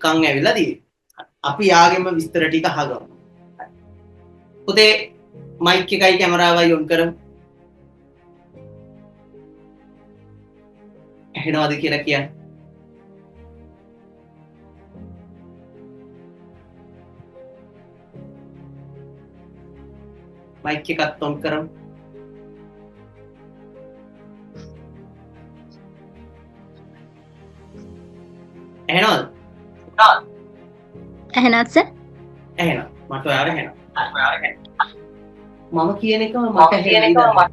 එක්කන් ඇවිල්ලා තියෙන්නේ. අපි යාගෙම විස්තර ටික අහගමු. පුතේ මයික් එකයි කැමරාවයි ඔන් කරමු. ඇහෙනවද කියලා කියන්න. මයික් එකත් ඔන් කරමු. ඇහෙනවද? ඇහෙනවද සර්? ඇහෙනවා. මට ඔයාලා ඇහෙනවා. මම කියන එක මට ඇහෙනවා.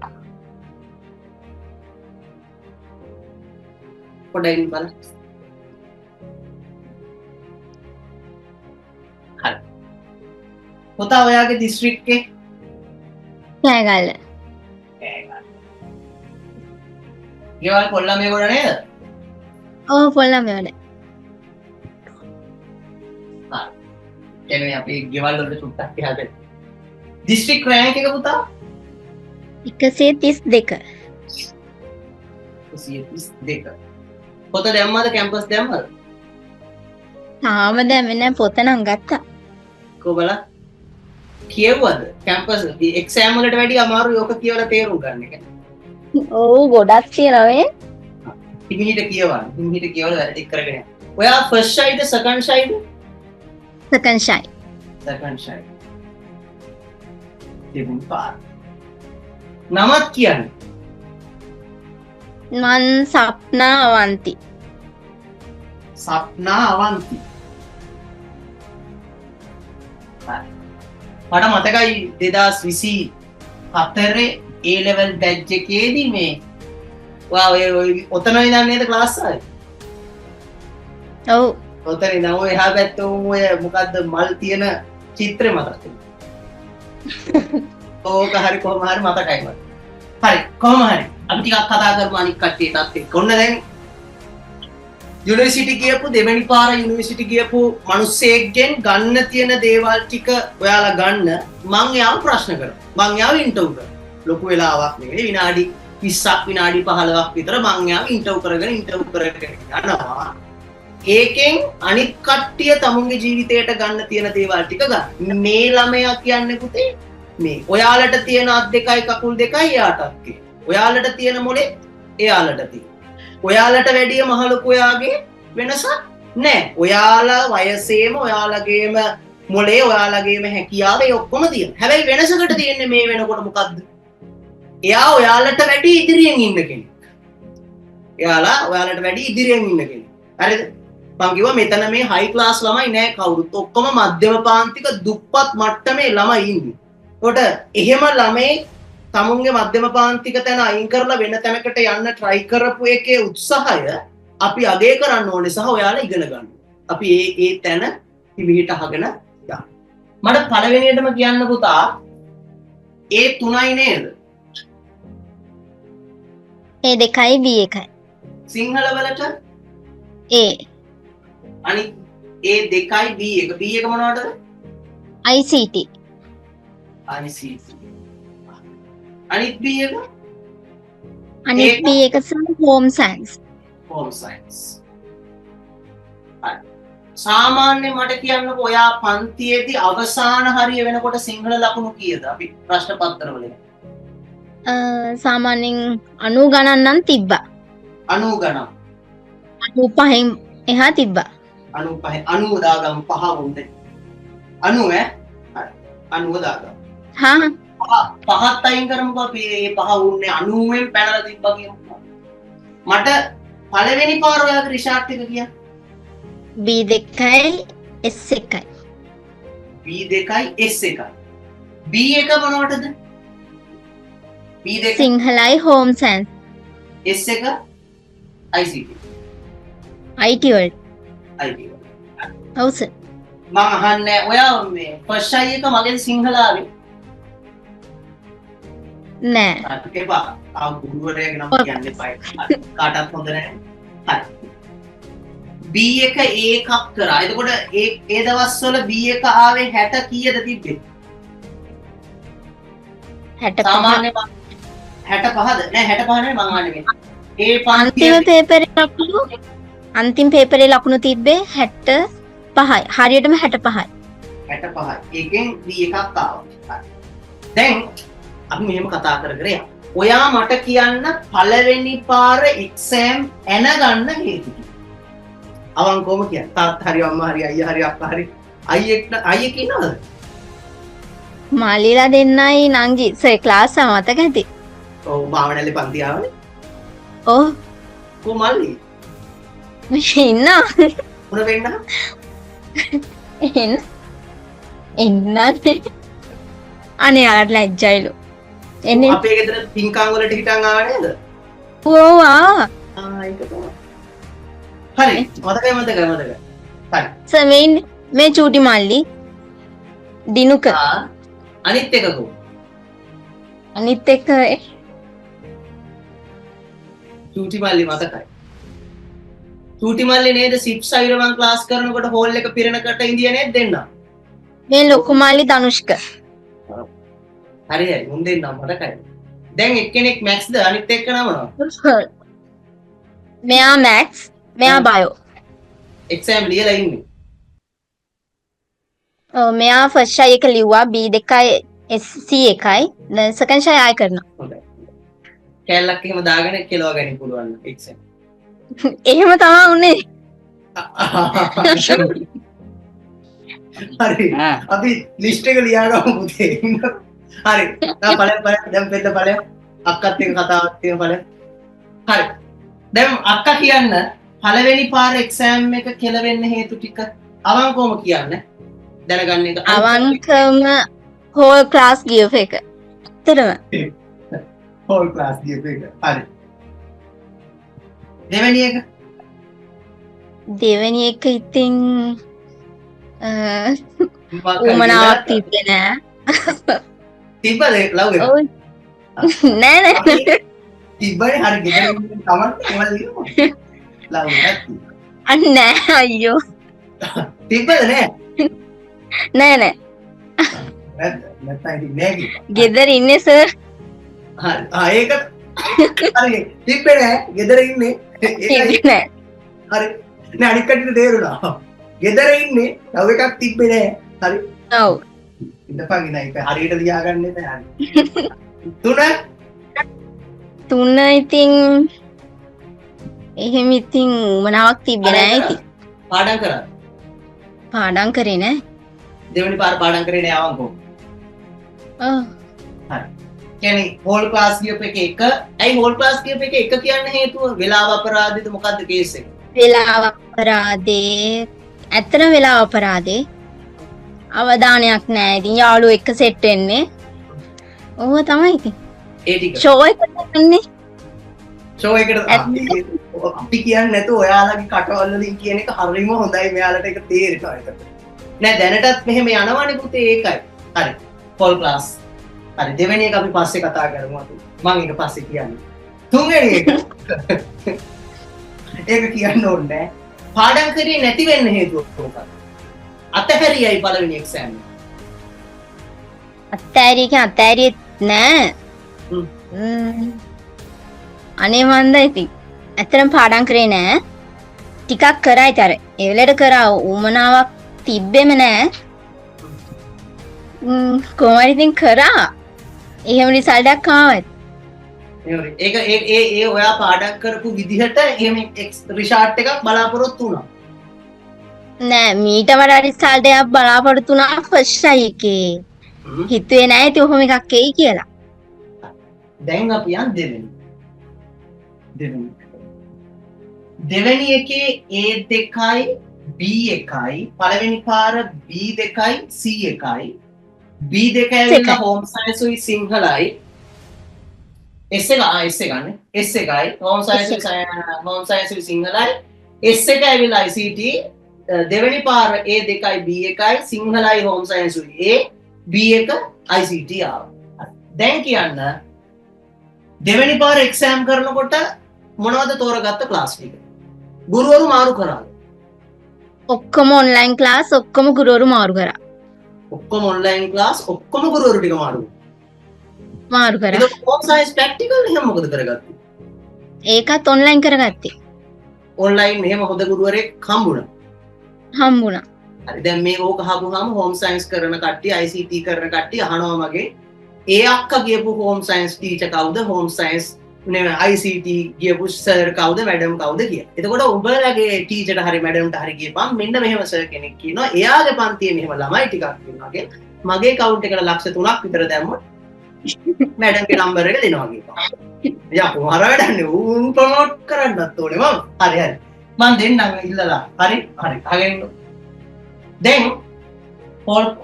පොඩ්ඩක් බලන්න. හරි. පුතා ඔයාගේ දිස්ත්‍රික්කේ කෑගල්ල. ගෙවල් කොල්ලමේ ගොඩ නේද? ඔව් පොල්ලමේ වැඩ. කියන්නේ අපි ගෙවල් වලට සුට්ටක් එහාට. දිස්ත්‍රික් රෑන්ක් එක පුතා 132. 132. පොත දැම්මද කැම්පස් දැම්මද? තාම දැම්මේ නැහැ පොත නම් ගත්තා. කොබලා කියවුවද? කැම්පස් එක්සෑම් වලට වැඩි අමාරුයි ඔක කියවලා තේරුම් ගන්න එක. ඔව් ගොඩක් කියලා වේ. හිමිහිට කියවන්න. හිමිහිට කියවලා වැඩි කරගෙන යන්න. ඔයා ෆස්ට් ෂයිද සෙකන්ඩ් ෂයිද? Second shy. Second shy. දෙවුන් පාර. නමත් කියන්නේ මන් සප්නා අවන්ති. සප්නා අවන්ති. මට මතකයි 2024 A level batch එකේදී මේ ඔය ඔතන ඉඳන් නේද ක්ලාස් ආවේ? ඔව්. ඔතන ඉඳන් ඔය එහා පැත්තේ ඔය මොකද්ද මල් තියෙන චිත්‍රය මතකද? ඕක හරි කොහොම හරි මතකයි මට. හරි කොහොම හරි අපි ටිකක් කතා කරමු අනික් කට්ටියටත් එක්ක. ඔන්න දැන් යුනිවර්සිටි ගියපු දෙවෙනි පාර යුනිවර්සිටි ගියපු මිනිස්සෙක්ගෙන් ගන්න තියෙන දේවල් ටික ඔයාලා ගන්න මං එයාව ප්‍රශ්න කරනවා. මං එයාව ඉන්ටර්වයුව කරනවා. ලොකු වෙලාවක් නෙවෙයි විනාඩි 20ක් විනාඩි 15ක් විතර මං එයාව ඉන්ටර්වයුව කරගෙන යනවා. ඒකෙන් අනිත් කට්ටිය තමුන්ගේ ජීවිතයට ගන්න තියෙන දේවල් ටික ගන්න. මේ ළමයා කියන්නේ පුතේ මේ ඔයාලට තියෙන අත් දෙකයි කකුල් දෙකයි එයාටත් තියෙන. ඔයාලට තියෙන මොලේ එයාලට තියෙන. ඔයාලට වැඩිය මහ ලොකු ඔයාගේ වෙනසක් නැහැ. ඔයාලා වයසේම ඔයාලගේම මොලේ ඔයාලගේම හැකියාව ඒ ඔක්කොම තියෙනවා. හැබැයි වෙනසකට තියෙන්නේ මේ වෙනකොට මොකද්ද? එයා ඔයාලට වැඩි ඉදිරියෙන් ඉන්න කෙනෙක්. එයාලා ඔයාලට වැඩි ඉදිරියෙන් ඉන්න කෙනෙක්. හරිද? මං කිව්වා මෙතන මේ හයි ක්ලාස් ළමයි නෑ කවුරුත්. ඔක්කොම මධ්‍යම පාන්තික දුප්පත් මට්ටමේ ළමයි ඉන්නේ. ඒකට එහෙම ළමයි තමුන්ගේ මධ්‍යම පාන්තික තැන අයින් කරලා වෙන තැනකට යන්න try කරපු එකේ උත්සාහය අපි අගය කරන්න ඕනේ සහ ඔයාලා ඉගෙන ගන්න. අපි ඒ තැන පිළිහිට අහගෙන යන්න. මට පළවෙනියටම කියන්න පුතා ඒ 3යි නේද? ඒ 2යි B 1යි. සිංහල වලට A. අනිත් ඒ 2යි B 1. B 1 මොනවටද? ICT. ICT. අනිත් B 1? අනිත් B 1 සම home science. home science. සාමාන්‍යයෙන් මට කියන්නකෝ ඔයා පන්තියේදී අවසාන හරිය වෙනකොට සිංහල ලකුණු කීයද? අපි ප්‍රශ්න පත්‍රවල. සාමාන්‍යයෙන් 90 ගණන් නම් තිබ්බා. 90 ගණන්. 95න් එහා තිබ්බා. 95 90 දාගම් පහ වුණේ. 90 ඈ? හරි. 90 දාගම්. හා පහත් අයින් කරමුකෝ අපි මේ පහ වුණේ 90න් පැනලා තිබ්බා කියමුකෝ. මට පළවෙනි පාර ඔයාගේ රිසල්ට් එක කියන්න. B2යි S1යි. B2යි S1යි. B1 මොනවටද? B2 සිංහලයි home science. S1 ICT. IT වලට. IT. ඔව් සර්. මම අහන්නේ ඔයා මේ ෆස්ට් අයි එක මගෙන් සිංහල ආවේ නෑ. එපා. ආ ගුරුවරයාගේ නම කියන්න එපා. කාටවත් හොඳ නැහැ. හරි. B1 එකක් කරා. එතකොට ඒ දවස්වල B1 ආවේ 60 කීයද තිබ්බේ? 65. සාමාන්‍ය 65ද? නෑ 65 නෙවෙයි මං අහන්නේ. ඒ අන්තිම පේපරේ ලකුණු තිබ්බේ 60 65යි. හරියටම 65යි. 65. ඒකෙන් B එකක් ආවා. හරි. දැන් අපි මෙහෙම කතා කර කර යමු. ඔයා මට කියන්න පළවෙනි පාර එක්සෑම් ඇන ගන්න හේතු ටික. අවංකවම කියන්න. තාත්තා හරි අම්මා හරි අයියා හරි අප්පා හරි අයියෙක් ඉන්නවද? මාලිලා දෙන්නයි නංගි සර් ක්ලාස් එක මතක ඇති. ඔව් භාවනාවේ පන්ති ආවනේ. ඔව් කො මල්ලි ඉන්නවා. මොන වෙන්න? එන්නත් අනේ යාලට ලැජ්ජයිලු. එන්නේ අපේ ගෙදර පින්කම් වලට හිටන් ආව නේද? ඕ ඒක තමයි. හරි මතකයි. හරි. සර් මේ චූටි මල්ලි දිනුක අනිත් එක කො? අනිත් එක චූටි මල්ලි මතකයි. චූටි මල්ලි නේද සිප් සයිර මං ක්ලාස් කරනකොට හෝල් එක පිරෙනකට ඉඳිය නේද දෙන්න? මේ ලොකු මල්ලි තනුෂ්ක. හරි මුන් දෙන්නම් මතකයි. දැන් එක්කෙනෙක් මැක්ස්ද අනිත් එක්කන මොනවද? මෙයා මැක්ස් මෙයා බයෝ. එක්සෑම් ලියලා ඉන්නේ. මෙයා ෆස්ට් ෂයි එක ලිව්වා B2යි C එකයි දැන් සෙකන්ඩ් ෂයි ආය කරනවා. හොඳයි. කැලලක් එහෙම දාගෙන කෙලව ගන්න පුළුවන් එක්සෑම්. එහෙම තමයි උනේ. හරි. අපි ලිස්ට් එක ලියාගමු පුතේ. හරි. බලන්න දැන් පෙන්න බලන්න. අක්කත් එක්ක කතාවක් තියෙන බලන්න. හරි. දැන් අක්කා කියන්න පළවෙනි පාර එක්සෑම් එක කෙලවෙන්න හේතු ටික අවංකවම කියන්න. දැනගන්න එක. අවංකම හෝල් ක්ලාස් ගියප එක. ඇත්තටම. හෝල් ක්ලාස් ගියප එක. හරි. දෙවෙනි එක ඉතින් උමනාවක් තිබ්බේ නෑ. තිබ්බද ලව් එක? නෑ තිබ්බනේ හරි ගෙදර ඉන්න තමන් ඒවල් ලියමු. ලව් එකක් නෑ අයියෝ. තිබ්බද නෑ? නෑ. නැත්නම් ඉතින් නෑ කිව්වා. ගෙදර ඉන්නේ සර්. හරි. ඒක හරි. තිබ්බේ නෑ ගෙදර ඉන්නේ. තිබ්බේ නෑ. හරි. නෑ අනිත් කටියට තේරුණා. ගෙදර ඉන්නේ ලව් එකක් තිබ්බේ නෑ. හරි. ඔව්. ඉඳපන් ඉතින් ඒක හරියට ලියාගන්නේ නැහැ. තුන ඉතින් එහෙම ඉතින් උමනාවක් තිබ්බේ නෑ ඉතින්. පාඩම් කරා. පාඩම් කරේ නෑ. දෙවෙනි පාර පාඩම් කරේ නෑ අවංකෝ. ඔව්. හරි. කියන්නේ හෝල් ක්ලාස් ගියප එක එක. ඇයි හෝල් ක්ලාස් ගියප එක එක කියන්න හේතුව? වෙලාව අපරාධෙද මොකද්ද කේස් එක? වෙලාව අපරාධේ. ඇත්තටම වෙලාව අපරාධේ. අවධානයක් නෑ. ඉතින් යාළුවෝ එක්ක සෙට් වෙන්නේ. ඔව් තමයි ඉතින්. ඒ ටික. ෂෝ එකට යන්නේ. ෂෝ එකට අපි කියන්නේ නැතුව ඔයාලගේ කටවල් වලින් කියන එක හරියම හොඳයි. මෙයාලට ඒක තේරෙනවා ඒක. නෑ දැනටත් මෙහෙම යනවනේ පුතේ ඒකයි. හරි. Hall class. හරි දෙවෙනි එක අපි පස්සේ කතා කරමු අපි. මම ඒක පස්සේ කියන්නම්. තුන්වෙනි එක. ඒක කියන්න ඕනේ නෑ. පාඩම් කරේ නැති වෙන්න හේතුව මොකක්ද? අතහැරියයි පළවෙනි එක්සෑම් එක. අතහැරියෙත් නෑ. අනේ මන්ද ඉතින්. ඇත්තටම පාඩම් කරේ නෑ. ටිකක් කරා ඉතින් ඒ වෙලේට කරා උමනාවක් තිබ්බෙම නෑ. කොහොමද ඉතින් කරා? එහෙම රිසල්ට් එකක් ආවත්. ඒක ඒ ඔයා පාඩම් කරපු විදිහට එහෙම රිසල්ට් එකක් බලාපොරොත්තු වුණා. නෑ මීට වඩා රිසල්ට් එකක් බලාපොරොත්තු වුණා ෆස්ට් ට්‍රයි එකේ. හිතුවේ නෑ ඉතින් ඔහොම එකක් එයි කියලා. දැන් අපි යන් දෙවෙනි එකේ A2යි B1යි පළවෙනි පාර B2යි C1යි B2 ඇවිල්ලා හෝම් සයන්ස් උයි සිංහලයි S ගන්න S එකයි හෝම් සයන්ස් උයි සිංහලයි S එක ඇවිල්ලා ICT දෙවෙනි පාර A2යි B1යි සිංහලයි හෝම් සයන්ස් උයි A B1 ICT ආවා. දැන් කියන්න දෙවෙනි පාර එක්සෑම් කරනකොට මොනවද තෝරගත්ත ක්ලාස් ටික? ගුරුවරු මාරු කරාද? ඔක්කොම ඔන්ලයින් ක්ලාස් ඔක්කොම ගුරුවරු මාරු කරා. ඔක්කොම ඔන්ලයින් ක්ලාස් ඔක්කොම ගුරුවරු ටික මාරු කරා. ඒක හෝම් සයන්ස් ප්‍රැක්ටිකල් එහෙම මොකද කරගත්තේ? ඒකත් ඔන්ලයින් කරගත්තේ. ඔන්ලයින් මෙහෙම හොඳ ගුරුවරයෙක් හම්බුණා. හරි දැන් මේ ඕක අහපුවාම හෝම් සයන්ස් කරන කට්ටිය ICT කරන කට්ටිය අහනවා මගේ ඒ අක්කා ගියපු හෝම් සයන්ස් ටීචර් කවුද හෝම් සයන්ස් ICT ගියපු සර් කවුද මැඩම් කවුද කියලා. එතකොට ඔබලගේ ටීචර්ට හරි මැඩම්ට හරි කියපම් මෙන්න මෙහෙම සර් කෙනෙක් කියනවා එයාගේ පන්තියේ මෙහෙම ළමයි ටිකක් ඉන්නවා කියලා. මගේ කවුන්ට් එකට ලක්ෂ 3ක් විතර දැම්මොත් මැඩම්ගේ නම්බර් එක දෙනවා කියපම්. යකෝ අර වැඩන්නේ උන් ප්‍රොමෝට් කරන්නත් ඕනේ මම. හරි හරි. මම දෙන්නම් ඉල්ලලා. හරි හරි. අහගෙන දැන්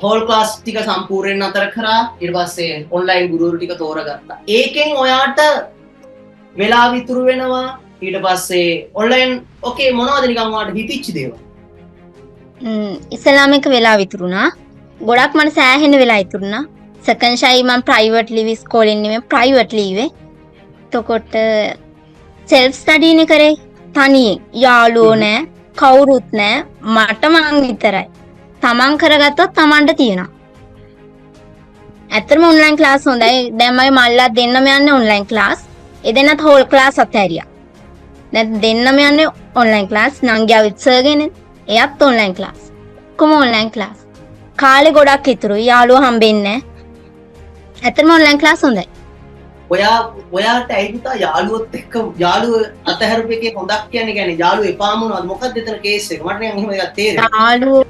හෝල් ක්ලාස් ටික සම්පූර්ණයෙන් අතර කරා ඊට පස්සේ ඔන්ලයින් ගුරුවරු ටික තෝරගත්තා. ඒකෙන් ඔයාට වෙලා විතුරු වෙනවා ඊට පස්සේ ඔන්ලයින් ඕකේ මොනවද නිකන් ඔයාට හිතිච්ච දේවල්? ඉස්ලාම එක වෙලා විතුරුණා. ගොඩක් මට සෑහෙන වෙලා ඉතුරුණා. සෙකන්ඩ් ෂයි මම ප්‍රයිවට් ලිවි ස්කෝලෙන් නෙමෙයි ප්‍රයිවට් ලිව්වේ. එතකොට සෙල්ෆ් ස්ටඩීනේ කරේ තනියෙන්. යාළුවෝ නෑ, කවුරුත් නෑ. මට මං විතරයි. තමන් කරගත්තොත් තමන්ට තියෙනවා. ඇත්තටම ඔන්ලයින් ක්ලාස් හොඳයි. දැන් මගේ මල්ලා දෙන්නම යන්නේ ඔන්ලයින් ක්ලාස්. ඒ දෙන්නත් හෝල් ක්ලාස් අතහැරියා. දැන් දෙන්නම යන්නේ ඔන්ලයින් ක්ලාස්. නංගියා විත්සර්ගෙන එයත් ඔන්ලයින් ක්ලාස්. කොහොම ඔන්ලයින් ක්ලාස්. කාලේ ගොඩක් ඉතුරුයි. යාළුවෝ හම්බෙන්නේ නැහැ. ඇත්තටම ඔන්ලයින් ක්ලාස් හොඳයි. ඔයාට ඇයිද යාළුවොත් එක්ක යාළුව අතහැරපු එකේ හොඳක් කියන්නේ යාළුව එපාම වුණාද මොකක්ද එතන කේස් එක? මට නිකන් එහෙම එකක් තේරෙන්නේ.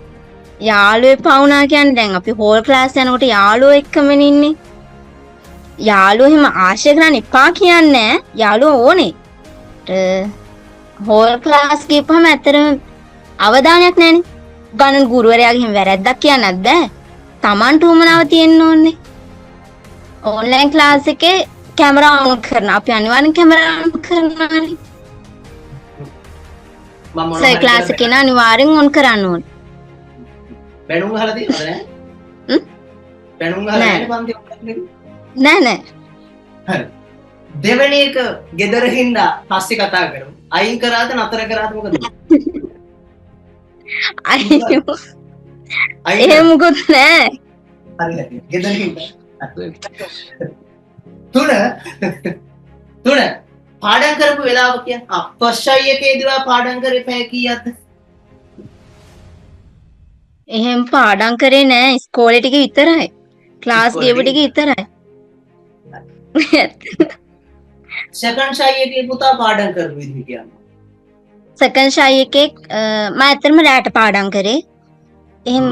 යාළුවෝ එපා වුණා කියන්නේ දැන් අපි හෝල් ක්ලාස් යනකොට යාළුවෝ එක්කම ඉන්නේ. යාළුවෝ එහෙම ආශ්‍රය කරන්න එපා කියන්නේ නැහැ. යාළුවෝ ඕනේ. හෝල් ක්ලාස් ගිහපම ඇත්තටම අවධානයක් නැහැනේ. ගණන් ගුරුවරයාගේ එහෙම වැරද්දක් කියන්නත් බෑ. Tamanට උමනාව තියෙන්න ඕනේ. ඔන්ලයින් ක්ලාස් එකේ කැමරා ඔන් කරන අපි අනිවාර්යෙන් කැමරා ඔන් කරනවානේ. සර් ක්ලාස් එකේ අනිවාර්යෙන් ඔන් කරන්න ඕනේ. බැනුම් ගහලා තියෙනවද නැහැ? බැනුම් ගහලා නැහැ පන්ති ඔක්කොම. නෑ. හරි. දෙවෙනි එක ගෙදර හින්දා පස්සේ කතා කරමු. අයින් කරාද නතර කරාද මොකද? අයියෝ. එහෙම මොකුත් නෑ. හරි. ගෙදර හින්දා. තුන පාඩම් කරපු වෙලාව කියන්නේ ෆස්ට් එකේදීවා පාඩම් කරේ පැය කීයක්ද? එහෙම පාඩම් කරේ නෑ ඉස්කෝලේ ටික විතරයි. ක්ලාස් ගියපු ටික විතරයි. සෙකන්ඩ් ෂයි එකේ පුතා පාඩම් කරපු විදිහ කියන්නේ. සෙකන්ඩ් ෂයි එකේ මම ඇත්තටම රැට පාඩම් කරේ. එහෙම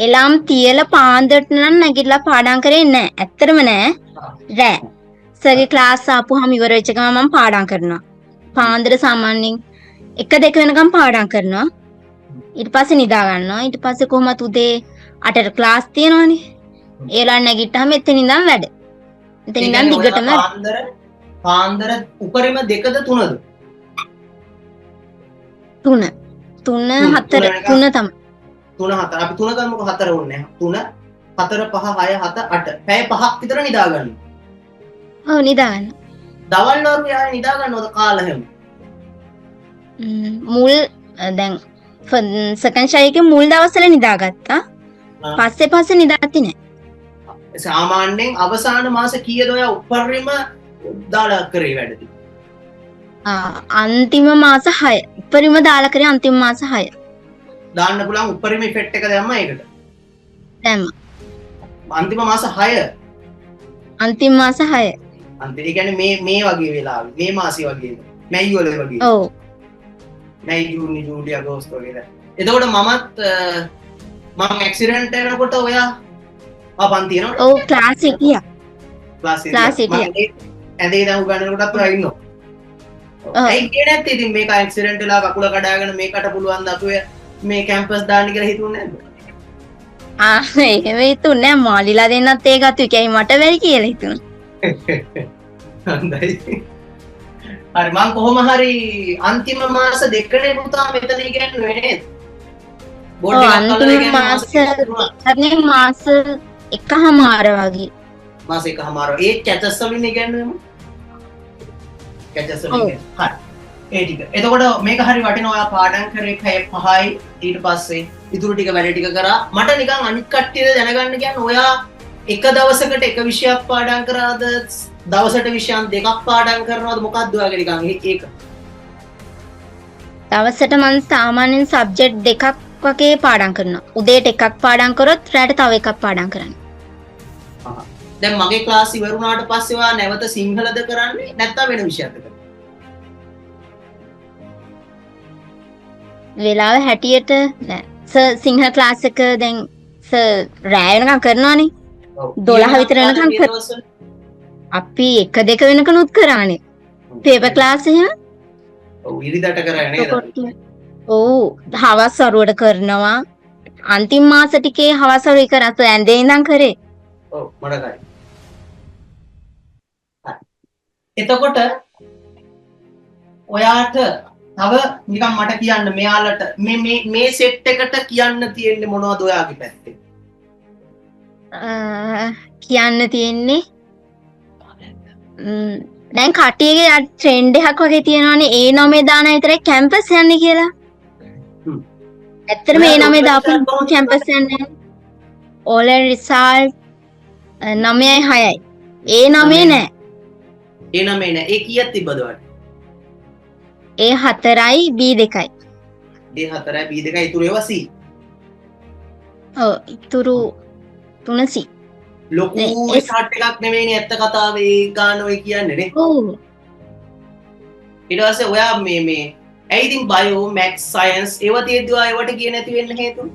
එලම් තියලා පාන්දරට නම් නැගිටලා පාඩම් කරේ නෑ. ඇත්තටම නෑ. රෑ. සර්ගේ ක්ලාස් ආපුවාම ඉවර වෙච්ච ගමන් මම පාඩම් කරනවා. පාන්දර සාමාන්‍යයෙන් 1-2 වෙනකම් පාඩම් කරනවා. ඊට පස්සේ නිදා ගන්නවා. ඊට පස්සේ කොහොමද උදේ 8ට ක්ලාස් තියෙනවනේ. ඒලා නැගිට්ටාම එතන ඉඳන් වැඩ. එතන ඉඳන් දිගටම පාන්දර උපරිම 2ද 3ද? 3 4 3 තමයි. 3 4 අපි 3 ගන්නකො 4 ඕනේ 3 4 5 6 7 8 පැය 5ක් විතර නිදා ගන්නවා. ඔව් නිදා ගන්න. දවල් වරු යාය නිදා ගන්නවද කාලා හැම? මුල් දැන් සෙකන්ඩ් ෂයි එකේ මුල් දවස්වල නිදාගත්තා. පස්සේ නිදාගත්තේ නෑ. සාමාන්‍යයෙන් අවසාන මාස කීයද ඔයා උපරිම දාලා කරේ වැඩද? අන්තිම මාස 6. උපරිම දාලා කරේ අන්තිම මාස 6. දාන්න පුළුවන් උපරිම ඉෆෙක්ට් එක දැම්මා ඒකට. දැම්මා. අන්තිම මාස 6. අන්තිම මාස 6. අන්තිම ඒ කියන්නේ මේ වගේ වෙලාවෙ මේ මාසෙ වගේ මැයි වල වගේ. ඔව්. මැයි ජූනි ජූලි අගෝස්තු වගේ. එතකොට මම ඇක්සිඩන්ට් වෙනකොට ඔයා පන්ති යනවද? ඔව් ක්ලාස් හිටියා. ක්ලාස් හිටියා. ඇඳේ දැන් උගන්නනකොටත් ඔයා ඉන්නවා. ඒ කියන්නේ නැත්නම් ඉතින් මේක ඇක්සිඩන්ට් වෙලා කකුල කඩාගෙන මේකට පුළුවන් ද අපේ මේ කැම්පස් දාන්න කියලා හිතුන්නේ නැද්ද? එහෙම හිතුන්නේ නෑ. මාලිලා දෙන්නත් ඒ ගත්තු එකයි මට බැරි කියලා හිතුණා. හොඳයි. හරි මම කොහොම හරි අන්තිම මාස දෙකනේ පුතා මෙතන ඉගෙනුනේ නේද? බෝඩ් එකක් අන්තිම මාස එකමාර වගේ. මාස එකමාර. ඒ කැචස් වලින් ඉගෙනුවේම? කැචස් වලින්. හරි. ඒ ටික. එතකොට මේක හරි වටිනවා ඔයා පාඩම් කරේ පැය 5යි ඊට පස්සේ ඉතුරු ටික වැඩ ටික කරා. මට නිකන් අනිත් කට්ටියද දැනගන්න කියන්නේ ඔයා එක දවසකට එක විෂයක් පාඩම් කරාද දවසට විෂයන් දෙකක් පාඩම් කරනවද මොකක්ද ඔයාගේ නිකන් ඒක? දවසට මම සාමාන්‍යයෙන් සබ්ජෙක්ට් දෙකක් වගේ පාඩම් කරනවා. උදේට එකක් පාඩම් කරොත් රාත්‍රීට තව එකක් පාඩම් කරනවා. දැන් මගේ ක්ලාස් ඉවර වුණාට පස්සේ වා නැවත සිංහලද කරන්නේ නැත්නම් වෙන විෂයක්ද කරන්නේ? වෙලාව හැටියට නෑ. සර් සිංහල ක්ලාස් එක දැන් සර් රෑ වෙනකම් කරනවානේ. 12 විතර වෙනකම් අපි 1 2 වෙනකනුත් කරානේ. පේපර් ක්ලාස් එහෙම. ඔව් ඉරිදට කරන්නේ නේද? ඔව් හවස් වරුවට කරනවා. අන්තිම මාස ටිකේ හවස් වරුවේ කරා සර් ඇඳේ ඉඳන් කරේ. ඔව් මඩකයි. එතකොට ඔයාට තව නිකන් මට කියන්න මෙයාලට මේ සෙට් එකට කියන්න තියෙන්නේ මොනවද ඔයාගේ පැත්තේ? කියන්න තියෙන්නේ දැන් කට්ටියගේ ට්‍රෙන්ඩ් එකක් වගේ තියෙනවානේ A9 දාන විතරයි කැම්පස් යන්නේ කියලා. ඇත්තටම A9 දාපු කැම්පස් යන්නේ ඕල් රිසල්ට් 9යි 6යි. A9 නෑ. A9 නෑ. ඒ කීයක් තිබ්බද ඔයාලට? A4යි B2යි. A4යි B2යි ඉතුරු ඒවා C. ඔව් ඉතුරු 3 C. ලොකු ෂාට් එකක් නෙමෙයිනේ ඇත්ත කතාව ඒ ගාන ඔය කියන්නේ නේ. ඔව්. ඊට පස්සේ ඔයා මේ ඇයි ඉතින් බයෝ මැක්ස් සයන්ස් ඒවා තියෙද්දි ඔයා ඒවට ගියේ නැති වෙන්න හේතුව?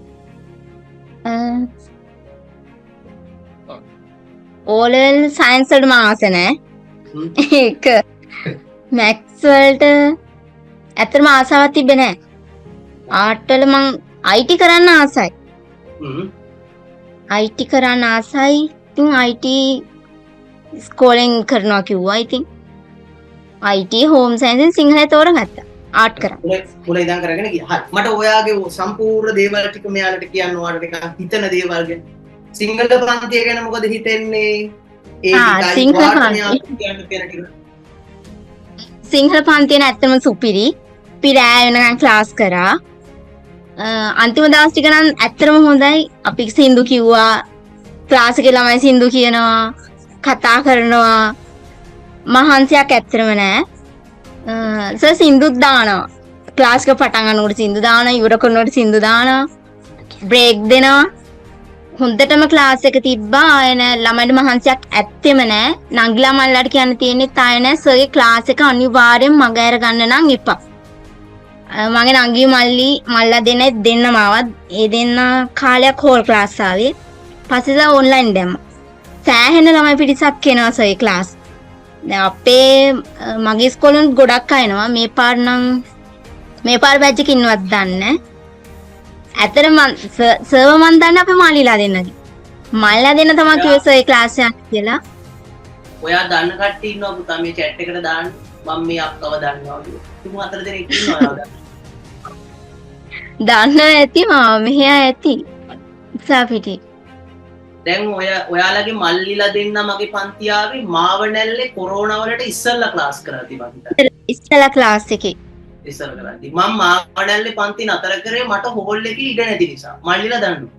ඕලෙවල් සයන්ස් වලට මම ආස නැහැ. ඒක මැක්ස් වලට ඇත්තටම ආසාවක් තිබ්බේ නැහැ. ආර්ට් වල මම IT කරන්න ආසයි. IT කරන්න ආසයි. ඉතින් IT ස්කෝලෙන් කරනවා කිව්වා. ඉතින් IT හෝම් සයන්ස් සිංහලේ තෝරගත්තා. ආර්ට් කරා. මුල ඉඳන් කරගෙන ගියා. හරි. මට ඔයාගේ සම්පූර්ණ දේවල් ටික මෙයාලට කියන්න ඔයාලට ටිකක් හිතන දේවල් ගැන. සිංහල ප්‍රාන්තිය ගැන මොකද හිතෙන්නේ? සිංහල පන්තිය ඇත්තම සුපිරි. අපි රෑ වෙනකන් ක්ලාස් කරා. අන්තිම දවස් ටික නම් ඇත්තම හොඳයි. අපි සින්දු කිව්වා. ක්ලාස් එකේ ළමයි සින්දු කියනවා. කතා කරනවා. මහන්සියක් ඇත්තම නෑ. සර් සින්දුත් දානවා. ක්ලාස් එක පටන් ගන්නකොට සින්දු දානවා. ඉවර කරනකොට සින්දු දානවා. බ්‍රේක් දෙනවා. හොඳටම ක්ලාස් එක තිබ්බා. ආය නෑ ළමයින්ට මහන්සියක් ඇත්තෙම නෑ. නංගිලා මල්ලාට කියන්න තියෙන්නේ තාය නෑ සර්ගේ ක්ලාස් එක අනිවාර්යෙන් මග ඇර ගන්න නම් එපා. මගේ නංගි මල්ලා දෙන්නම ආවත් ඒ දෙන්න කාලයක් හෝල් ක්ලාස් ආවේ. පස්සේ ඔන්ලයින් දැම්මා. සෑහෙන ළමයි පිරිසක් එනවා සර්ගේ ක්ලාස්. දැන් අපේ මගේ ඉස්කෝලෙන් ගොඩක් අයනවා. මේ පාර බැච් එකේ ඉන්නවත් දන්නේ නෑ. ඇත්තටම සර්ව මන් දන්නේ අපේ මාලිලා දෙන්නගේ. මාලිලා දෙන්න තමයි කිව්වේ සර් ක්ලාස් යන්න කියලා. ඔයා දන්න කට්ටිය ඉන්නවා පුතා මේ chat එකට දාන්න. මම මේ අක්කව දන්නවා කියලා. තුමු හතර දෙනෙක් ඉන්නවා. දන්න ඇති මම මෙහෙ ඇති. සාපිටි. දැන් ඔයාලගේ මල්ලිලා දෙන්න මගේ පන්ති ආවේ මාවනැල්ලේ කොරෝනා වලට ඉස්සෙල්ලා ක්ලාස් කරලා තිබ්බා හිතා. ඉස්සෙල්ලා ක්ලාස් එකේ. ඉස්සර කරද්දි මම මාවනැල්ලේ පන්ති නතර කරේ මට හෝල් එකේ ඉඩ නැති නිසා. මල්ලිලා දන්නවා.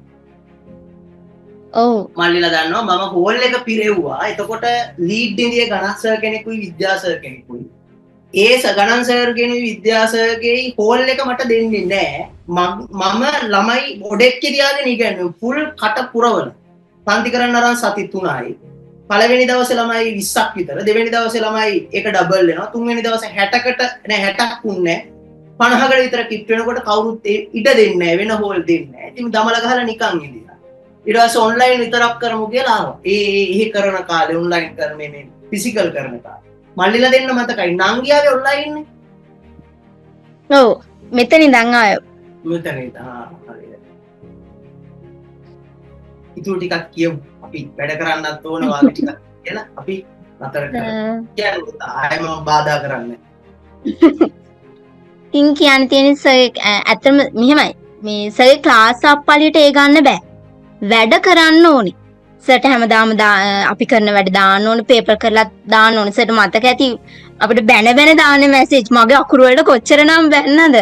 ඔව්. මල්ලිලා දන්නවා මම හෝල් එක පිරෙව්වා. එතකොට ලීඩ් ඉන්දියේ ගණන් සර් කෙනෙකුයි විද්‍යා සර් කෙනෙකුයි. ඒ ගණන් සර් කෙනෙකුයි විද්‍යා සර්ගේ හෝල් එක මට දෙන්නේ නැහැ. මම ළමයි බොඩෙක් තියාගෙන ඉගෙනුවා. ෆුල් කට පුරවල. පන්ති කරන්න අරන් සති 3යි. පළවෙනි දවසේ ළමයි 20ක් විතර, දෙවෙනි දවසේ ළමයි ඒක ඩබල් වෙනවා. තුන්වෙනි දවසේ 60කට නෑ 60ක් උන්නේ 50කට විතර කිට් වෙනකොට කවුරුත් ඉඩ දෙන්නේ නෑ, වෙන හෝල් දෙන්නේ නෑ. ඉතින් දමල ගහලා නිකන් ඉඳිලා. ඊට පස්සේ ඔන්ලයින් විතරක් කරමු කියලා ආවා. ඒ කරන කාලේ ඔන්ලයින් කරන මේ ෆිසිකල් කරන කාලේ. මල්ලිලා දෙන්න මතකයි. නංගියාගේ ඔන්ලයින් නේ. ඔව්. මෙතන ඉඳන් ආයෝ. මෙතන ඉඳන් හරියට. ඉතුරු ටිකක් කියමු. අපි වැඩ කරන්නත් ඕන වාගේ ටිකක් කියලා අපි නතර කරමු. කියන්න ආයෙම බාධා කරන්නේ. ඉතින් කියන්න තියෙන සර් ඇත්තම මෙහෙමයි. මේ සර්ගේ ක්ලාස් අප්පලියට ඒ ගන්න බෑ. වැඩ කරන්න ඕනි. සර්ට හැමදාම අපි කරන වැඩ දාන්න ඕනේ, පේපර් කරලා දාන්න ඕනේ. සර්ට මතක ඇති අපිට බැන දාන්න මැසේජ්. මගේ අකුරු වලට කොච්චරනම් බැන්නද?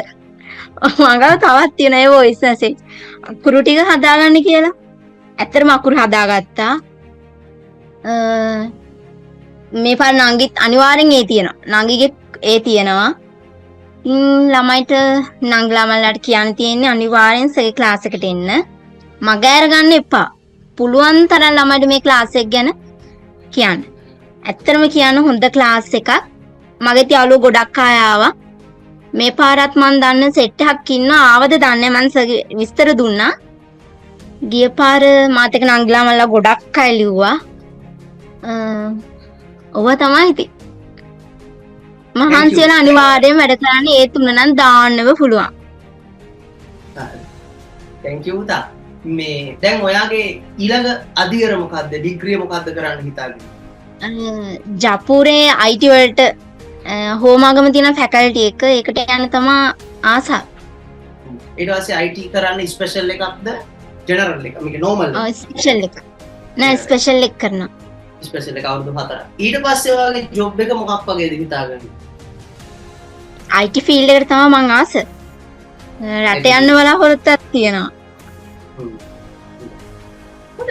මගව තවත් තියෙන ඒ වොයිස් මැසේජ්. අකුරු ටික හදාගන්න කියලා. ඇත්තටම අකුරු හදාගත්තා. මේ පාර නංගිත් අනිවාර්යෙන් ඒ තියෙනවා. නංගිගේ ඒ තියෙනවා. ළමයිට නංගිලාමල්ලාට කියන්න තියෙන්නේ අනිවාර්යෙන් සගේ ක්ලාස් එකට එන්න. මග අරගන්න එපා. පුළුවන් තරම් ළමයිට මේ ක්ලාස් එක ගැන කියන්න. ඇත්තටම කියන්න හොඳ ක්ලාස් එකක්. මගේ යාළුවෝ ගොඩක් අය ආවා. මේ පාරත් මන් දන්න සෙට් එකක් ඉන්නවා. ආවද දන්නේ මං සගේ විස්තර දුන්නා. ගිය පාර මාත් එක්ක නංගිලාමල්ලා ගොඩක් අය ලිව්වා. ඔව තමයි ඉතින්. මහන්සි වෙලා අනිවාර්යෙන් වැඩ කරන්න ඒ තුන නම් දාන්නව පුළුවන්. thank you තා. මේ දැන් ඔයාගේ ඊළඟ අධීර මොකද්ද? ඩිග්‍රිය මොකද්ද කරන්න හිතාගෙන? ජපුරේ IT වලට හෝමාගම තියෙන ෆැකල්ටි එක ඒකට යන්න තමා ආසාව. ඊට පස්සේ IT කරන්න ස්පෙෂල් එකක්ද? ජෙනරල් එක? මේක නෝමල් එක? ස්පෙෂල් එක. නෑ ස්පෙෂල් එක කරනවා. ස්පෙෂල් එක අවුරුදු 4. ඊට පස්සේ ඔයාගේ ජොබ් එක මොකක් වගේද හිතාගන්නේ? IT ෆීල්ඩ් එකට තමයි මං ආස. රට යන්න බලාපොරොත්තුවක් තියෙනවා.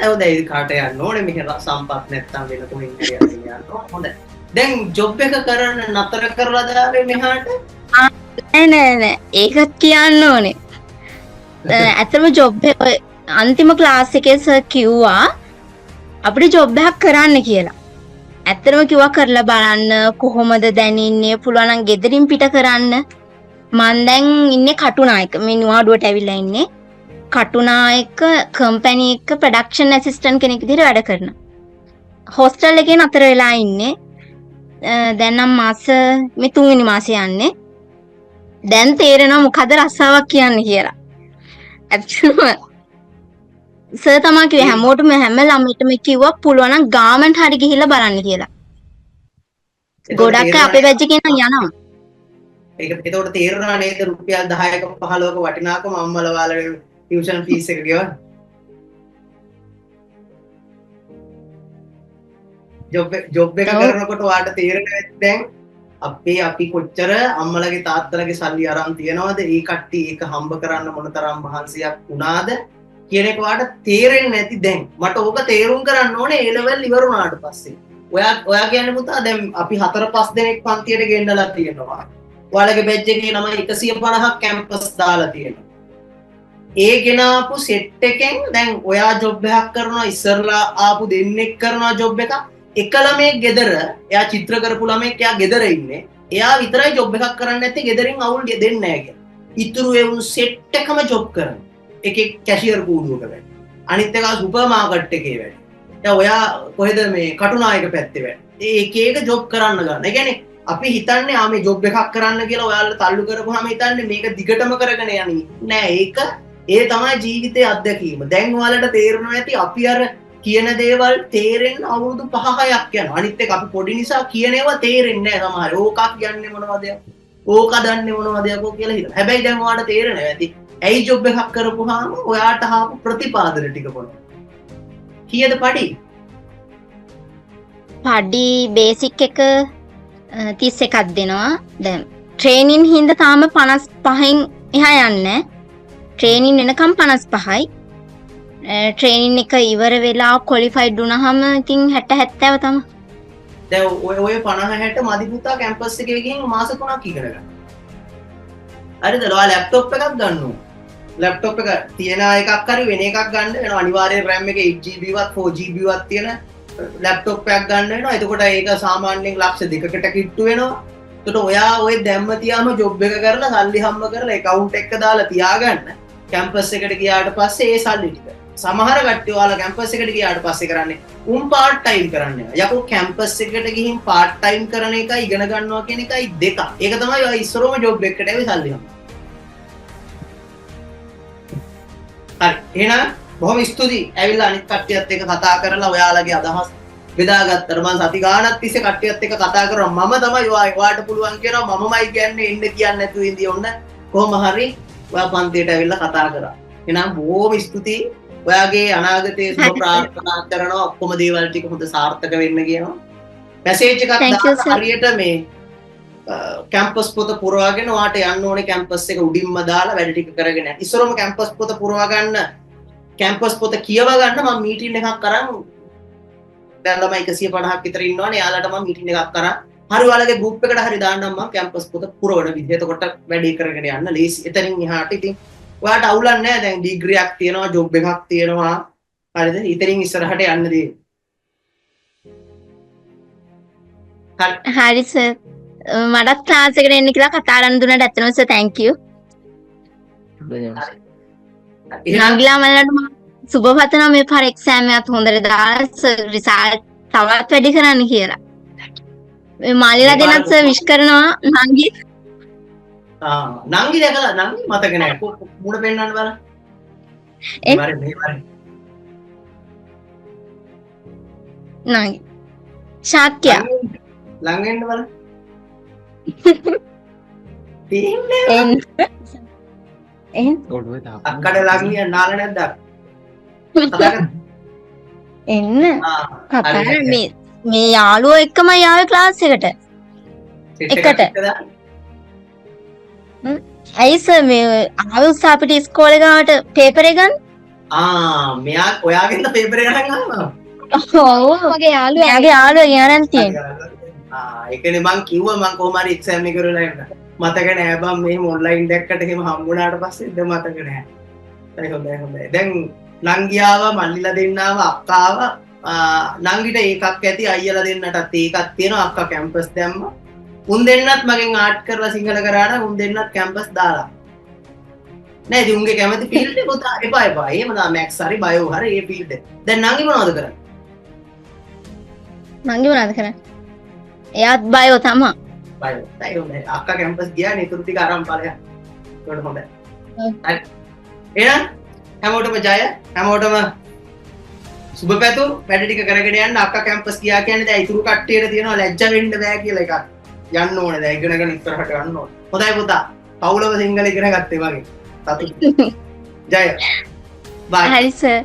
හොඳයි කාට යන්න ඕනේ මේක සම්පත් නැත්තම් වෙන කොහෙන් හරි යන්න ඕනේ. හොඳයි. දැන් ජොබ් එක කරන්න නතර කරලා දාවේ මෙහාට? නෑ ඒක කියන්න ඕනේ. ඇත්තම ජොබ් එක අන්තිම ක්ලාස් එකේ සර් කිව්වා අපිට ජොබ් එකක් කරන්න කියලා. ඇත්තටම කිව්වා කරලා බලන්න කොහොමද දැනෙන්නේ පුළුවන් නම් ගෙදරින් පිට කරන්න. මං දැන් ඉන්නේ කටුනායක. මේ නිවාඩුවට ඇවිල්ලා ඉන්නේ. කටුනායක කම්පැනි එක ප්‍රොඩක්ෂන් ඇසිස්ටන්ට් කෙනෙක් විදිහට වැඩ කරනවා. හොස්ටල් එකේ නතර වෙලා ඉන්නේ. දැන් නම් මාස මේ 3 වෙනි මාසේ යන්නේ. දැන් තේරෙනවා මොකද රස්සාවක් කියන්නේ කියලා. ඇත්තටම සර් තමා කිව්වේ හැමෝටම හැම ළමයිටම කිව්වා පුළුවන් නම් ගාමන්ට් හරි ගිහිල්ලා බලන්න කියලා. ගොඩක් අපේ බැච් එකේ නම් යනවා. ඒක එතකොට තේරෙනවා නේද රුපියල් 10ක 15ක වටිනාකම අම්මලා වාලගේ ටියුෂන් ෆීස් එක ගෙවන්න. ජොබ් එක කරනකොට ඔයාට තේරෙන්නේ දැන් අපි කොච්චර අම්මලගේ තාත්තලගේ සල්ලි අරන් තියනවද ඒ කට්ටිය ඒක හම්බ කරන්න මොනතරම් මහන්සියක් වුණාද කියන එක ඔයාට තේරෙන්නේ නැති දැන් මට ඕක තේරුම් කරන්න ඕනේ ඒ ලෙවල් ඉවර වුණාට පස්සේ ඔයා කියන්නේ පුතා දැන් අපි 4-5 දෙනෙක් පන්තියට ගෙන්නලා තියෙනවා ඔයාලගේ බැච් එකේ ළමයි 150ක් කැම්පස් දාලා තියෙනවා ඒ ගෙනාපු සෙට් එකෙන් දැන් ඔයා ජොබ් එකක් කරනවා ඉස්සරලා ආපු දෙන්නෙක් කරනවා ජොබ් එකක් එක ළමෙක් ගෙදර එයා චිත්‍ර කරපු ළමෙක් එයා ගෙදර ඉන්නේ එයා විතරයි ජොබ් එකක් කරන්නේ නැත්තේ ගෙදරින් අවුල් දෙන්නේ නැහැ කියලා. ඉතුරු ඒ උන් සෙට් එකම ජොබ් කරනවා. එකෙක් කැෂියර් කූඩුවක වැඩ. අනිත් එක සුපර් මාකට් එකේ වැඩ. දැන් ඔයා කොහෙද මේ කටුනායක පැත්තේ වැඩ. ඒ එක එක ජොබ් කරන්න ගන්න. ඒ කියන්නේ අපි හිතන්නේ මේ ජොබ් එකක් කරන්න කියලා ඔයාලා තල්ලු කරපුවාම හිතන්නේ මේක දිගටම කරගෙන යන්නේ. නෑ ඒක ඒ තමයි ජීවිතයේ අත්දැකීම. දැන් ඔයාලට තේරෙනවා ඇති අපි අර කියන දේවල් තේරෙන්න අවුරුදු 5-6ක් යනවා. අනිත් එක අපි පොඩි නිසා කියන ඒවා තේරෙන්නේ නැහැ සමහර. ඕකක් කියන්නේ මොනවද? ඕක දන්නේ මොනවද කියලා හිතනවා. හැබැයි දැන් ඔයාලට තේරෙනවා ඇති. ඇයි ජොබ් එකක් කරපුවාම ඔයාට ආපු ප්‍රතිපාදන ටික මොනවද? කීයද පඩි? පඩි බේසික් එක 31ක් දෙනවා. දැන් ට්‍රේනින් හින්දා තාම 55න් එහා යන්නේ. ට්‍රේනින් එනකම් 55යි. ට්‍රේනින් එක ඉවර වෙලා ක්වොලිෆයිඩ් වුණාම ඉතින් 60 70 තමයි. දැන් ඔය 50 60 මදි පුතා කැම්පස් එකේ ගිහින් මාස 3ක් ඉගෙන ගන්න. හරිද? ඔයා ලැප්ටොප් එකක් ගන්න ඕන. ලැප්ටොප් එක තියෙන එකක් හරි වෙන එකක් ගන්න වෙනවා. අනිවාර්යයෙන් RAM එක 8GB වත් 4GB වත් තියෙන ලැප්ටොප් එකක් ගන්න වෙනවා. එතකොට ඒක සාමාන්‍යයෙන් ලක්ෂ 2කට කිට්ටු වෙනවා. එතකොට ඔයා ඔය දැම්ම තියාම ජොබ් එක කරලා සල්ලි හම්බ කරලා account එක දාලා තියාගන්න. කැම්පස් එකට ගියාට පස්සේ ඒ සල්ලි ටික සමහර කට්ටිය ඔයාලා කැම්පස් එකට ගියාට පස්සේ කරන්නේ පාර්ට් ටයිම් කරන්නේ. යකෝ කැම්පස් එකට ගිහින් පාර්ට් ටයිම් කරන එකයි ඉගෙන ගන්නවා කියන එකයි දෙක. ඒක තමයි ඔය ඉස්සරෝම ජොබ් එකකට ඇවි සල්ලි හම්බ. හරි. එහෙනම් බොහොම ස්තුතියි. ඇවිල්ලා අනිත් කට්ටියත් එක්ක කතා කරලා ඔයාලගේ අදහස් බෙදාගත්තට මම සති ගාණක් තිස්සේ කට්ටියත් එක්ක කතා කරා. මම තමයි ඔයාට පුළුවන් කියනවා මමමයි කියන්නේ ඉන්න කියන්නේ නැතුව ඉඳී ඔන්න කොහොම හරි ඔයා පන්තියට ඇවිල්ලා කතා කරා. එහෙනම් බොහොම ස්තුතියි. ඔයාගේ අනාගතයේ සුබ ප්‍රාර්ථනා කරනවා ඔක්කොම දේවල් ටික හොඳ සාර්ථක වෙන්න කියනවා. මැසේජ් එකක් දාලා හරියට මේ කැම්පස් පොත පුරවාගෙන ඔයාට යන්න ඕනේ කැම්පස් එක උඩින්ම දාලා වැඩ ටික කරගෙන යන්න. ඉස්සරම කැම්පස් පොත පුරවා ගන්න කැම්පස් පොත කියව ගන්න මම මීටින් එකක් කරන් දැන් ළමයි 150ක් විතර ඉන්නවනේ. යාළුවට මම මීටින් එකක් කරන් හරි ඔයාලගේ ගෲප් එකට හරි දාන්නම් මම කැම්පස් පොත පුරවන විදිහ. එතකොට වැඩි කරගෙන යන්න ලේසි. එතනින් එහාට ඉතින් ඔයාලට අවුලක් නැහැ. දැන් ඩිග්‍රියක් තියෙනවා, ජොබ් එකක් තියෙනවා. හරිද? ඉතින් ඉස්සරහට යන්න දෙන්න. හරි සර් මටත් ක්ලාස් එකට එන්න කියලා කතා කරන්න දුන්නට ඇත්තටම සර් thank you. නංගිලා මලට මම සුබ පතනවා මේ පාර එක්සෑම් එකත් හොඳට දාලා රිසල්ට් තවත් වැඩි කරන්න කියලා. මේ මාලිලා දෙනත් සර් විශ් කරනවා නංගි. නංගි දැකලා නංගි මතක නැහැ. මුණ පෙන්නන්න බලන්න. නංගි. ශාක්‍ය. ළඟ එන්න බලන්න. අක්කට ළඟ නාල නැද්ද? එන්න කතා මේ යාළුවෝ එක්කම යාවේ ක්ලාස් එකට. එකට. ඇයි සර් මේ ආවේ උස්සා අපිට ඉස්කෝලේ ගාවට පේපර් එක ගන්න? මෙයා ඔයාගෙන් පේපර් එක ගන්න ආවා. ඔව් මගේ යාළුවා ගෙනරන් තියෙනවා. ඒකනේ මං කිව්වා මං කොහොම හරි එක්සෑම් එක කරලා එන්න. මතක නෑ බං මෙහෙම ඔන්ලයින් දැක්කට එහෙම හම්බුණාට පස්සේ ඉතින් මතක නෑ. හොඳයි. දැන් නංගියාව මල්ලිලා දෙන්නාව අක්කාව නංගිට ඒකක් ඇති අයියලා දෙන්නටත් ඒකක් තියෙනවා අක්කා කැම්පස් දැම්මා. උන් දෙන්නත් මගෙන් ආට් කරලා සිංහල කරාට උන් දෙන්නත් කැම්පස් දාලා. නෑ ඉතින් උන්ගේ කැමති ෆීල්ඩ් එක උතා එපා. එහෙම නා මැක්ස් හරි බයෝ හරි ඒ ෆීල්ඩ් එක. දැන් නංගි මොනවද කරන්නේ? නංගි මොනවද කරන්නේ? එයාත් බයෝ තමා. බයෝ. අක්කා කැම්පස් ගියා නේ ඉතුරු ටික අරන් ඵලයක්. ඒකට හොඳයි. හරි. එහෙනම් හැමෝටම ජය. හැමෝටම සුබ පැතුම්. වැඩ ටික කරගෙන යන්න. අක්කා කැම්පස් ගියා කියන්නේ දැන් ඉතුරු කට්ටියට තියෙනවා ලැජ්ජ වෙන්න බෑ කියලා එකක්. යන්න ඕනේ දැන් ඉගෙනගෙන ඉස්සරහට යන්න ඕනේ. හොඳයි පුතා. පවුලම සිංහල ඉගෙන ගත්තේ වගේ. සතුටුයි. ජය. බයි. හරි සර්.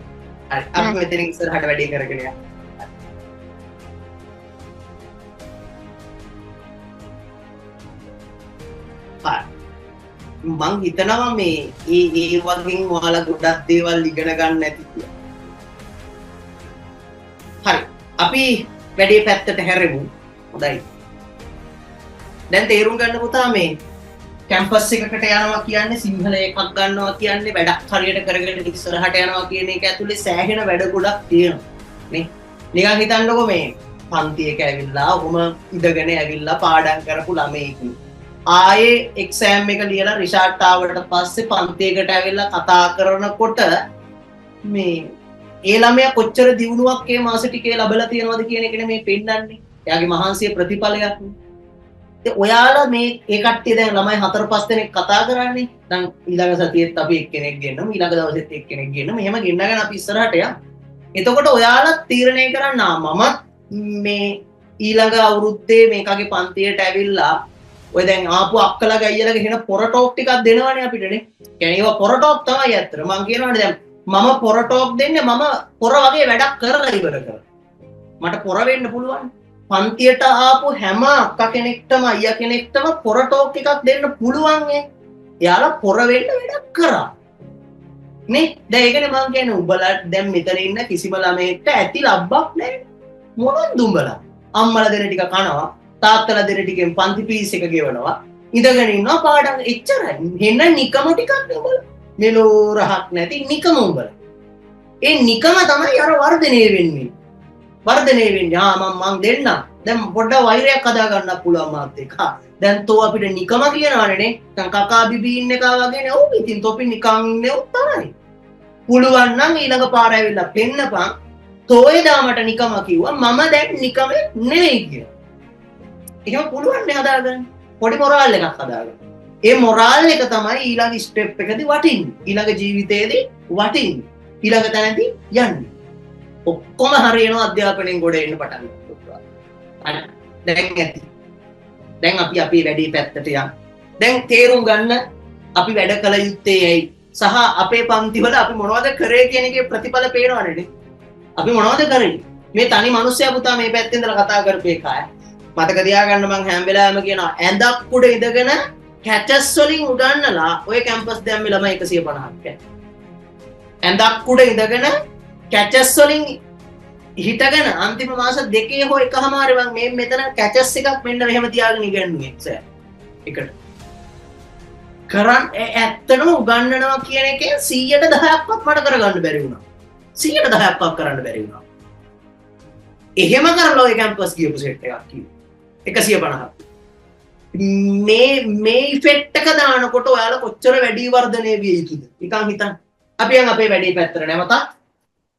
හරි. අපි මෙතනින් ඉස්සරහට වැඩේ කරගෙන යන්න. මං හිතනවා මේ ඒ වගේ ඔයාලා ගොඩක් දේවල් ඉගෙන ගන්න ඇති කියලා. හරි. අපි වැඩේ පැත්තට හැරෙමු. හොඳයි. දැන් තේරුම් ගන්න පුතා මේ කැම්පස් එකකට යනවා කියන්නේ සිංහල එකක් ගන්නවා කියන්නේ වැඩක් හරියට කරගෙන ඉස්සරහට යනවා කියන එක ඇතුලේ සෑහෙන වැඩ ගොඩක් තියෙනවා. නේ? නිකන් හිතන්නකෝ මේ පන්තියක ඇවිල්ලා ඔහොම ඉඳගෙන ඇවිල්ලා පාඩම් කරපු ළමයෙක්. ආයේ එක්සෑම් එක ලියලා රිසල්ට් ආවට පස්සේ පන්තියකට ඇවිල්ලා කතා කරනකොට මේ ඒ ළමයා කොච්චර දියුණුවක් ඒ මාස ටිකේ ලැබලා තියෙනවද කියන එකනේ මේ පෙන්නන්නේ. එයාගේ මහන්සිය ප්‍රතිඵලයක් නේ. ඉතින් ඔයාලා මේ ඒ කට්ටිය දැන් ළමයි 4-5 දෙනෙක් කතා කරන්නේ. දැන් ඊළඟ සතියේත් අපි එක්කෙනෙක් ගෙන්නමු. ඊළඟ දවසෙත් එක්කෙනෙක් ගෙන්නමු. එහෙම ගෙන්නගෙන අපි ඉස්සරහට යමු. එතකොට ඔයාලා තීරණය කරන්න මම මේ ඊළඟ අවුරුද්දේ මේකගේ පන්තියට ඇවිල්ලා ඔය දැන් ආපු අක්කලා ගයියලගේ එන පොර ටෝක් ටිකක් දෙනවනේ අපිටනේ. කියන්නේ ඒවා පොර ටෝක් තමයි ඇත්තට. මම කියනවානේ දැන් මම පොර ටෝක් දෙන්නේ මම පොර වගේ වැඩක් කරලා ඉවර කරලා. මට පොර වෙන්න පුළුවන්. පන්තියට ආපු හැම අක්කා කෙනෙක්ටම අයියා කෙනෙක්ටම පොර ටෝක් එකක් දෙන්න පුළුවන් නේ. එයාලා පොර වෙන්න වැඩක් කරා. නේ? දැන් ඒකනේ මම කියන්නේ උඹලා දැන් මෙතන ඉන්න කිසිම ළමයෙක්ට ඇති ලබ්බක් නැහැ. මොනවද උඹලා? අම්මලා දෙන ටික කනවා. තාත්තලා දෙන ටිකෙන් පන්ති පීස් එක ගෙවනවා ඉඳගෙන ඉන්නවා පාඩම් එච්චරයි හෙන්න නිකම ටිකක් උඹලා මෙලෝ රහක් නැති නිකම උඹලා ඒ නිකම තමයි අර වර්ධනය වෙන්නේ මම දෙන්න දැන් පොඩ්ඩක් වෛරයක් හදා ගන්න පුළුවන් මාත් එක්ක දැන් තෝ අපිට නිකම කියනවනේ නේ දැන් කකා බිබී ඉන්න එක වගේ නේ ඔව් ඉතින් තොපි නිකන් ඉන්නේ උත් තමයි පුළුවන් නම් ඊළඟ පාර ඇවිල්ලා පෙන්නපන් තෝ එදා මට නිකම කිව්වා මම දැන් නිකම නෙවෙයි කියලා එහෙම පුළුවන් නේ හදාගන්න. පොඩි මොරාල් එකක් හදාගන්න. ඒ මොරාල් එක තමයි ඊළඟ ස්ටෙප් එකදී වටින්නේ. ඊළඟ ජීවිතයේදී වටින්නේ. ඊළඟ තැනදී යන්නේ. ඔක්කොම හරියනවා අධ්‍යාපනයෙන් ගොඩ එන්න පටන් ගන්නවා. දැන් ඇති. දැන් අපි අපේ වැඩේ පැත්තට යමු. දැන් තේරුම් ගන්න අපි වැඩ කළ යුත්තේ ඇයි? සහ අපේ පන්තිවල අපි මොනවද කරේ කියන එකේ ප්‍රතිඵල පේනවනේ. අපි මොනවද කරේ? මේ තනි මිනිස්සයා පුතා මේ පැත්තෙන් ඉඳලා කතා කරපු එකයි. මතක තියාගන්න මං හැම වෙලාවෙම කියනවා ඇඳක් උඩ ඉඳගෙන කැචස් වලින් උගන්නලා ඔය කැම්පස් දැම්මේ ළමයි 150ක්. ඇඳක් උඩ ඉඳගෙන කැචස් වලින් හිටගෙන අන්තිම මාස දෙකේ හෝ එකමාරේ මම මේ මෙතන කැචස් එකක් මෙන්න මෙහෙම තියාගෙන ඉගෙනුනේ සර් එකට කරන් ඇත්තටම උගන්වනවා කියන එකේ 110%ක්වත් මට කරගන්න බැරි වුණා 110%ක්වත් කරන්න බැරි වුණා එහෙම කරලා ඔය කැම්පස් ගියපු සෙට් එකක් කිව්වා 150 මේ ඉෆෙක්ට් එක දානකොට ඔයාලා කොච්චර වැඩි වර්ධනය විය යුතුද නිකන් හිතන්න අපි යන් අපේ වැඩේ පැත්තට නැවතත්